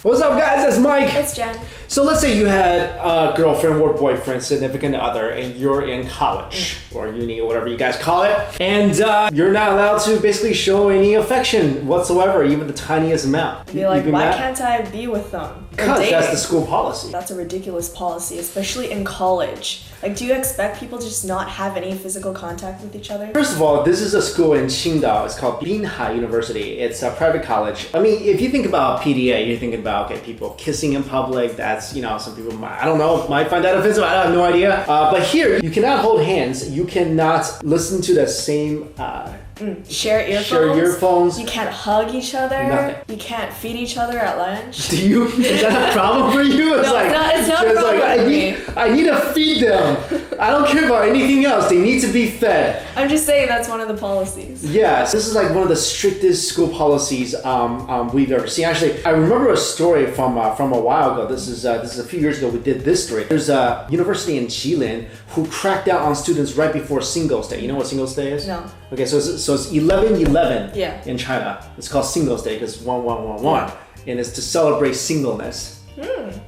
What's up, guys? It's Mike. It's Jen. So let's say you had a girlfriend or boyfriend, significant other, and you're in college or uni or whatever you guys call it, and you're not allowed to basically show any affection whatsoever, even the tiniest amount. Be like, why can't I be with them? Because that's the school policy. That's a ridiculous policy, especially in college. Like, do you expect people to just not have any physical contact with each other? First of all, this is a school in Qingdao. It's called Binhai University. It's a private college. I mean, if you think about PDA, you're thinking about, okay, people kissing in public. That's, some people might, I don't know, might find that offensive. I have no idea. But here, you cannot hold hands. You cannot listen to the same... Share earphones. You can't hug each other. Nothing. You can't feed each other at lunch. Is that a problem for you? It's not a problem for me. I need to feed them. I don't care about anything else. They need to be fed. I'm just saying that's one of the policies. Yes, this is like one of the strictest school policies we've ever seen. Actually, I remember a story from a while ago. This is a few years ago. We did this story. There's a university in Jilin who cracked down on students right before Singles Day. You know what Singles Day is? No. Okay, so it's 11/11 Yeah. in China. It's called Singles Day because 1111, and it's to celebrate singleness.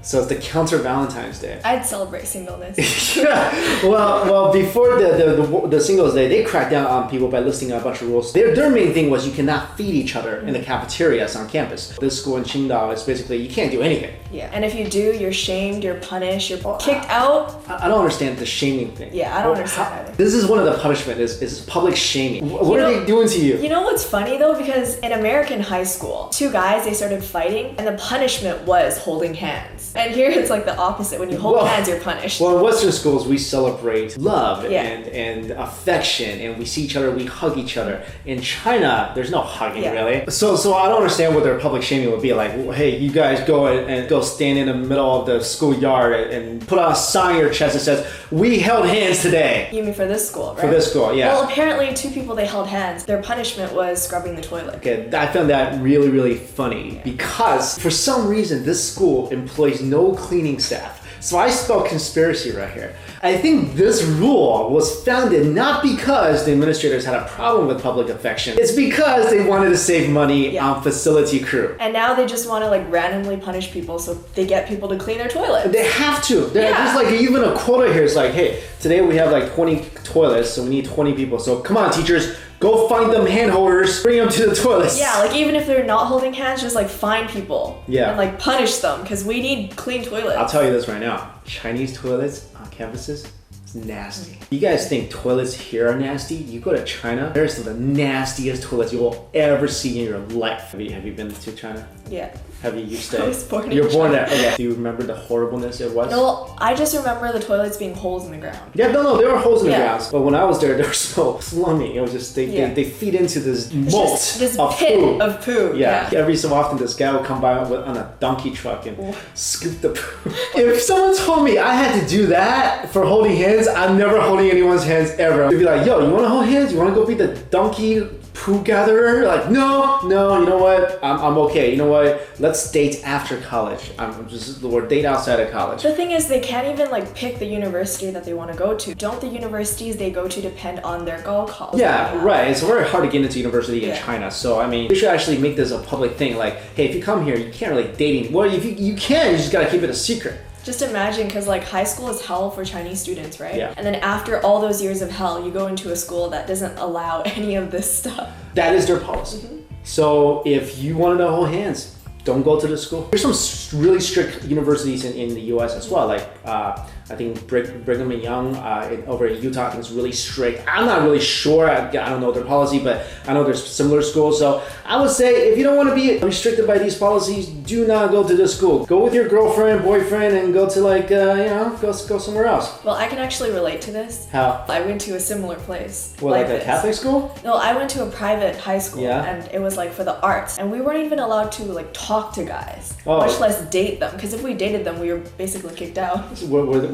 So it's the counter Valentine's Day. I'd celebrate singleness. Yeah. Well, before the Singles Day, they cracked down on people by listing a bunch of rules. Their main thing was you cannot feed each other in the cafeterias on campus. This school in Qingdao is basically you can't do anything. Yeah, and if you do, you're shamed, you're punished, you're kicked out. I don't understand the shaming thing. Yeah, I don't understand either. This is one of the punishment is public shaming. What are they doing to you? You know what's funny though? Because in American high school, two guys, they started fighting and the punishment was holding hands. And here it's like the opposite. When you hold hands, you're punished. Well, in Western schools, we celebrate love Yeah. and affection, and we see each other, we hug each other. In China, there's no hugging really. So I don't understand what their public shaming would be like. Hey, you guys go and go stand in the middle of the schoolyard and put on a sign on your chest that says, "We held hands today." You mean for this school, right? For this school, yeah. Well, apparently two people, they held hands. Their punishment was scrubbing the toilet. Okay, I found that really, really funny because for some reason this school employs no cleaning staff. So I spell conspiracy right here. I think this rule was founded not because the administrators had a problem with public affection. It's because they wanted to save money on facility crew. And now they just want to like randomly punish people so they get people to clean their toilets. They have to. There's like even a quota here. It's like, hey, today we have like 20 toilets, so we need 20 people. So come on, teachers. Go find them hand holders, bring them to the toilets. Yeah, like even if they're not holding hands, just like find people. Yeah. And like punish them because we need clean toilets. I'll tell you this right now. Chinese toilets on campuses, it's nasty. You guys think toilets here are nasty? You go to China, there's the nastiest toilets you will ever see in your life. Have you been to China? Yeah. Have you used to? I was born in You're born China. there. Okay. Do you remember the horribleness it was? No, I just remember the toilets being holes in the ground. Yeah, no, there were holes in the ground. But when I was there, they were so slummy. It was just, they feed into this moat this of pit poo. of poo. Yeah. Every so often, this guy would come by on a donkey truck and scoop the poo. If someone told me I had to do that for holding hands, I'm never holding anyone's hands ever. They'd be like, yo, you want to hold hands? You want to go be the donkey poo gatherer? Like, no, you know what? I'm okay. You know what? Let's date after college. Or date outside of college. The thing is, they can't even like pick the university that they want to go to. Don't the universities they go to depend on their college? Yeah, right. It's very hard to get into university in China. So, I mean, we should actually make this a public thing. Like, hey, if you come here, you can't really date. Well, if you can, you just gotta keep it a secret. Just imagine, because like high school is hell for Chinese students, right? Yeah. And then after all those years of hell, you go into a school that doesn't allow any of this stuff. That is their policy. So if you want to hold hands, don't go to the school. There's some really strict universities in the US as well. Like I think Brigham and Young over in Utah, I think is really strict. I'm not really sure. I don't know their policy, but I know there's similar schools. So I would say if you don't want to be restricted by these policies, do not go to this school. Go with your girlfriend, boyfriend, and go to like, go somewhere else. Well, I can actually relate to this. How? I went to a similar place. Well, like a Catholic school? No, I went to a private high school, Yeah. and it was like for the arts, and we weren't even allowed to like talk to guys, Oh. much less date them. Because if we dated them, we were basically kicked out.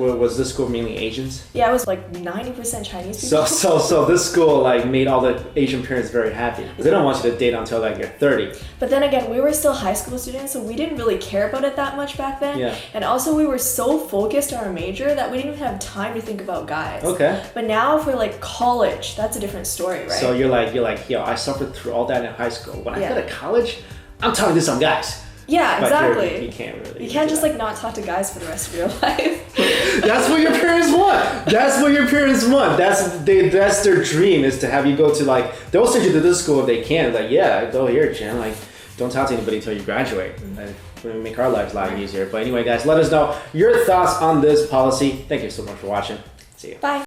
Was this school mainly Asians? Yeah, it was like 90% Chinese people. So this school like made all the Asian parents very happy. They don't want you to date until like you're 30. But then again, we were still high school students, so we didn't really care about it that much back then. Yeah. And also we were so focused on our major that we didn't even have time to think about guys. Okay. But now for like college, that's a different story, right? So you're like, yo, I suffered through all that in high school. When I go to college, I'm talking to some guys. Yeah, But exactly. here, you can't really. You can't do just that. like not talk to guys for the rest of your life. That's what your parents want. That's what your parents want. That's their dream is to have you go to like they'll send you to this school if they can. Like yeah, go here, Jen. Like don't talk to anybody until you graduate. Like, we make our lives a lot easier. But anyway, guys, let us know your thoughts on this policy. Thank you so much for watching. See you. Bye.